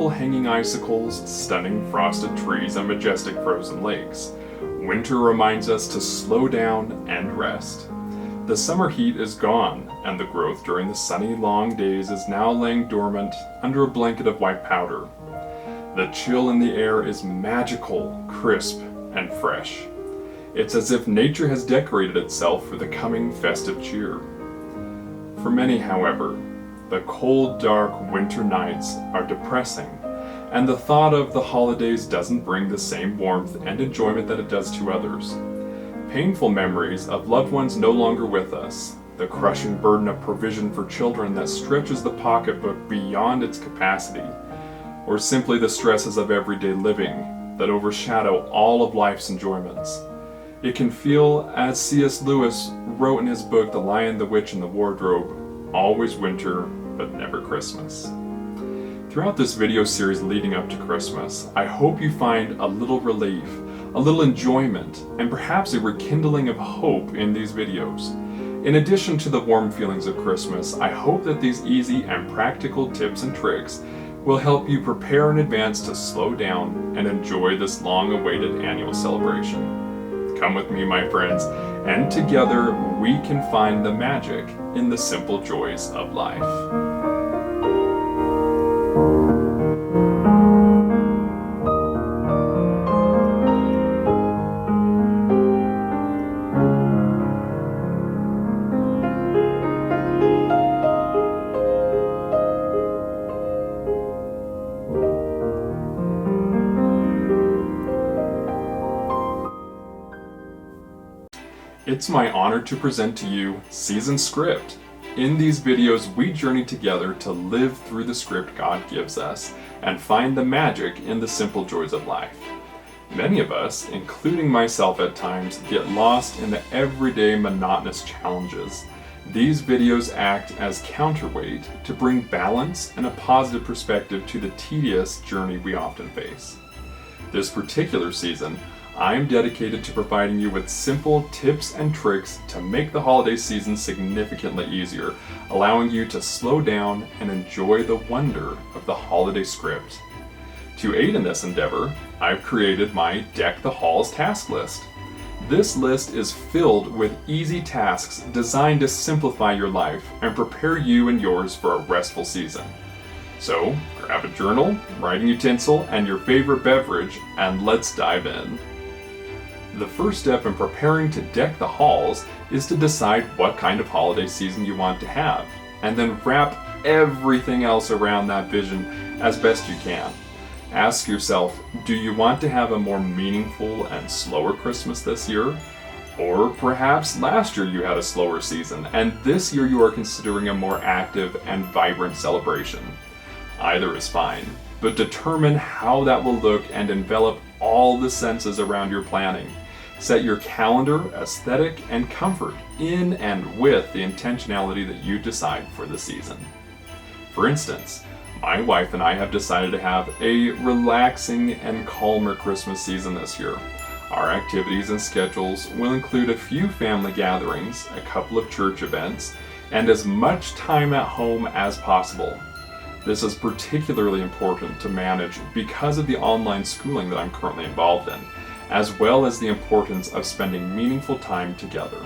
beautiful hanging icicles, stunning frosted trees, and majestic frozen lakes, winter reminds us to slow down and rest. The summer heat is gone, and the growth during the sunny long days is now laying dormant under a blanket of white powder. The chill in the air is magical, crisp, and fresh. It's as if nature has decorated itself for the coming festive cheer. For many, however, the cold, dark winter nights are depressing, and the thought of the holidays doesn't bring the same warmth and enjoyment that it does to others. Painful memories of loved ones no longer with us, the crushing burden of provision for children that stretches the pocketbook beyond its capacity, or simply the stresses of everyday living that overshadow all of life's enjoyments. It can feel, as C.S. Lewis wrote in his book The Lion, the Witch, and the Wardrobe, always winter, but never Christmas. Throughout this video series leading up to Christmas, I hope you find a little relief, a little enjoyment, and perhaps a rekindling of hope in these videos. In addition to the warm feelings of Christmas, I hope that these easy and practical tips and tricks will help you prepare in advance to slow down and enjoy this long-awaited annual celebration. Come with me, my friends, and together we can find the magic in the simple joys of life. It's my honor to present to you Season Script. In these videos, we journey together to live through the script God gives us and find the magic in the simple joys of life. Many of us, including myself at times, get lost in the everyday monotonous challenges. These videos act as counterweight to bring balance and a positive perspective to the tedious journey we often face. This particular season, I am dedicated to providing you with simple tips and tricks to make the holiday season significantly easier, allowing you to slow down and enjoy the wonder of the holiday script. To aid in this endeavor, I've created my Deck the Halls task list. This list is filled with easy tasks designed to simplify your life and prepare you and yours for a restful season. So, grab a journal, writing utensil, and your favorite beverage, and let's dive in. The first step in preparing to deck the halls is to decide what kind of holiday season you want to have, and then wrap everything else around that vision as best you can. Ask yourself, do you want to have a more meaningful and slower Christmas this year? Or perhaps last year you had a slower season, and this year you are considering a more active and vibrant celebration. Either is fine, but determine how that will look and envelop all the senses around your planning. Set your calendar, aesthetic, and comfort in and with the intentionality that you decide for the season. For instance, my wife and I have decided to have a relaxing and calmer Christmas season this year. Our activities and schedules will include a few family gatherings, a couple of church events, and as much time at home as possible. This is particularly important to manage because of the online schooling that I'm currently involved in, as well as the importance of spending meaningful time together.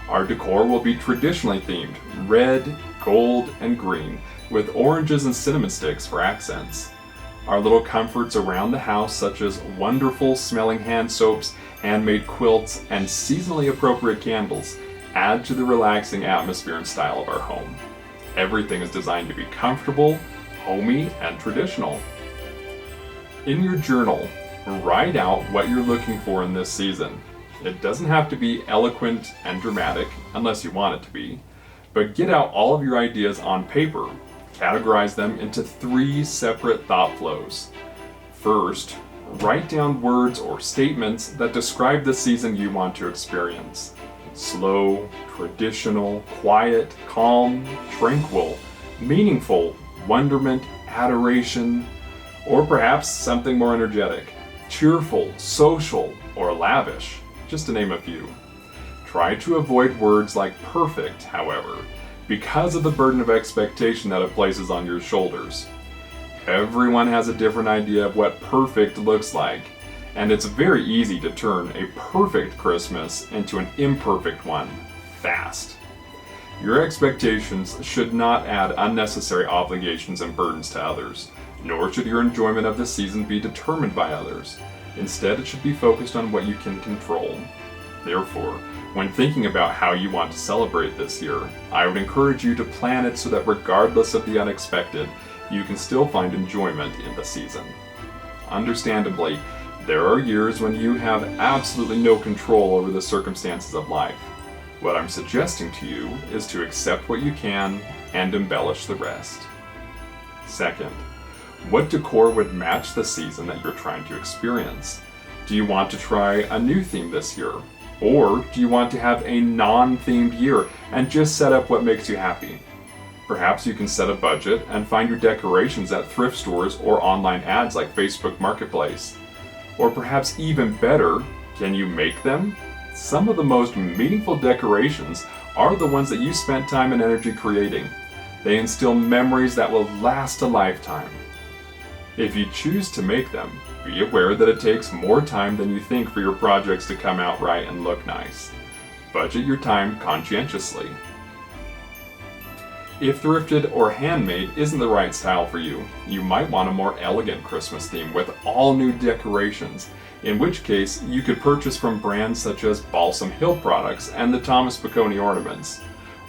Our decor will be traditionally themed, red, gold, and green, with oranges and cinnamon sticks for accents. Our little comforts around the house, such as wonderful smelling hand soaps, handmade quilts, and seasonally appropriate candles, add to the relaxing atmosphere and style of our home. Everything is designed to be comfortable, homey, and traditional. In your journal, write out what you're looking for in this season. It doesn't have to be eloquent and dramatic, unless you want it to be, but get out all of your ideas on paper. Categorize them into 3 separate thought flows. First, write down words or statements that describe the season you want to experience. Slow, traditional, quiet, calm, tranquil, meaningful, wonderment, adoration, or perhaps something more energetic. Cheerful, social, or lavish, just to name a few. Try to avoid words like perfect, however, because of the burden of expectation that it places on your shoulders. Everyone has a different idea of what perfect looks like, and it's very easy to turn a perfect Christmas into an imperfect one fast. Your expectations should not add unnecessary obligations and burdens to others, nor should your enjoyment of the season be determined by others. Instead, it should be focused on what you can control. Therefore, when thinking about how you want to celebrate this year, I would encourage you to plan it so that regardless of the unexpected, you can still find enjoyment in the season. Understandably, there are years when you have absolutely no control over the circumstances of life. What I'm suggesting to you is to accept what you can and embellish the rest. Second, what decor would match the season that you're trying to experience? Do you want to try a new theme this year? Or do you want to have a non-themed year and just set up what makes you happy? Perhaps you can set a budget and find your decorations at thrift stores or online ads like Facebook Marketplace. Or perhaps even better, can you make them? Some of the most meaningful decorations are the ones that you spent time and energy creating. They instill memories that will last a lifetime. If you choose to make them, be aware that it takes more time than you think for your projects to come out right and look nice. Budget your time conscientiously. If thrifted or handmade isn't the right style for you, you might want a more elegant Christmas theme with all new decorations, in which case you could purchase from brands such as Balsam Hill Products and the Thomas Piccone Ornaments,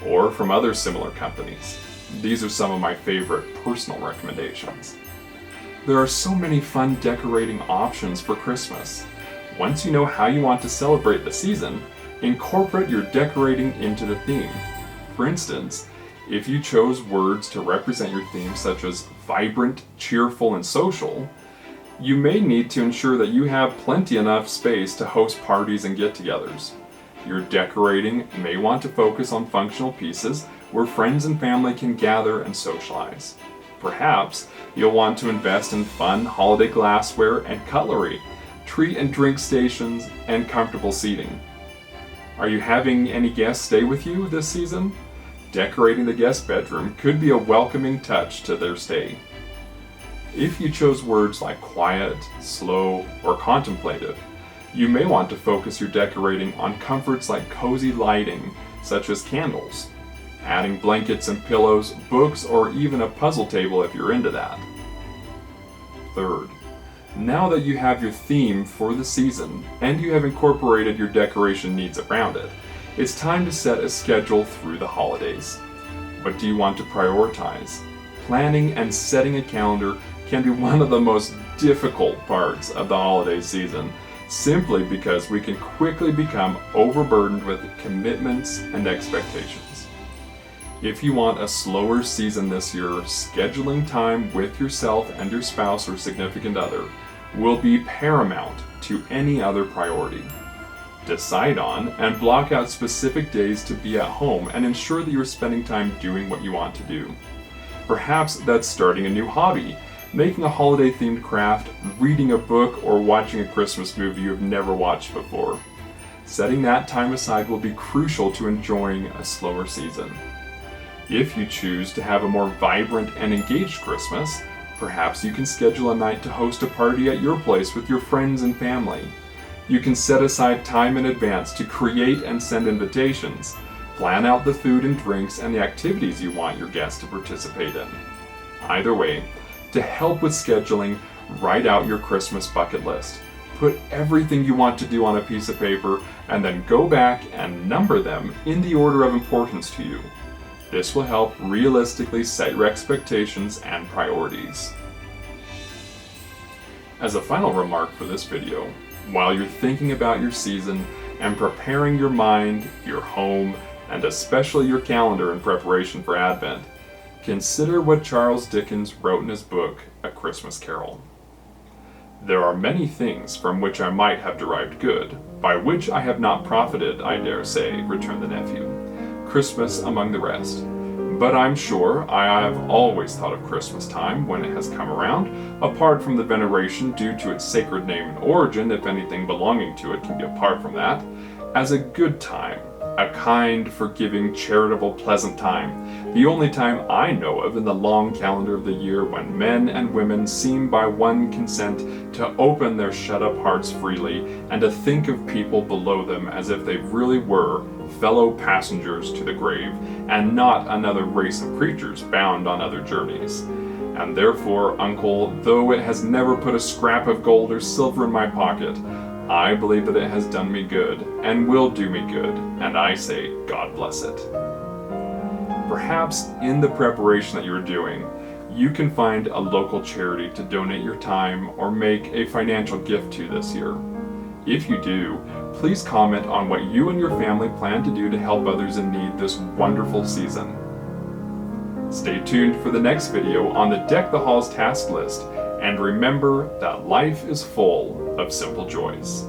or from other similar companies. These are some of my favorite personal recommendations. There are so many fun decorating options for Christmas. Once you know how you want to celebrate the season, incorporate your decorating into the theme. For instance, if you chose words to represent your theme such as vibrant, cheerful, and social, you may need to ensure that you have plenty enough space to host parties and get-togethers. Your decorating may want to focus on functional pieces where friends and family can gather and socialize. Perhaps you'll want to invest in fun holiday glassware and cutlery, treat and drink stations, and comfortable seating. Are you having any guests stay with you this season? Decorating the guest bedroom could be a welcoming touch to their stay. If you chose words like quiet, slow, or contemplative, you may want to focus your decorating on comforts like cozy lighting, such as candles, adding blankets and pillows, books, or even a puzzle table if you're into that. Third, now that you have your theme for the season and you have incorporated your decoration needs around it, it's time to set a schedule through the holidays. What do you want to prioritize? Planning and setting a calendar can be one of the most difficult parts of the holiday season, simply because we can quickly become overburdened with commitments and expectations. If you want a slower season this year, scheduling time with yourself and your spouse or significant other will be paramount to any other priority. Decide on and block out specific days to be at home and ensure that you're spending time doing what you want to do. Perhaps that's starting a new hobby, making a holiday-themed craft, reading a book, or watching a Christmas movie you've never watched before. Setting that time aside will be crucial to enjoying a slower season. If you choose to have a more vibrant and engaged Christmas, perhaps you can schedule a night to host a party at your place with your friends and family. You can set aside time in advance to create and send invitations, plan out the food and drinks and the activities you want your guests to participate in. Either way, to help with scheduling, write out your Christmas bucket list. Put everything you want to do on a piece of paper and then go back and number them in the order of importance to you. This will help realistically set your expectations and priorities. As a final remark for this video, while you're thinking about your season and preparing your mind, your home, and especially your calendar in preparation for Advent, consider what Charles Dickens wrote in his book, A Christmas Carol. There are many things from which I might have derived good, by which I have not profited, I dare say, returned the nephew. Christmas among the rest. But I'm sure I have always thought of Christmas time, when it has come around, apart from the veneration due to its sacred name and origin, if anything belonging to it can be apart from that, as a good time, A kind, forgiving, charitable, pleasant time. The only time I know of in the long calendar of the year when men and women seem by one consent to open their shut-up hearts freely and to think of people below them as if they really were fellow passengers to the grave and not another race of creatures bound on other journeys. And therefore, Uncle, though it has never put a scrap of gold or silver in my pocket, I believe that it has done me good and will do me good, and I say, God bless it. Perhaps in the preparation that you are doing, you can find a local charity to donate your time or make a financial gift to this year. If you do, please comment on what you and your family plan to do to help others in need this wonderful season. Stay tuned for the next video on the Deck the Halls task list, and remember that life is full of simple joys.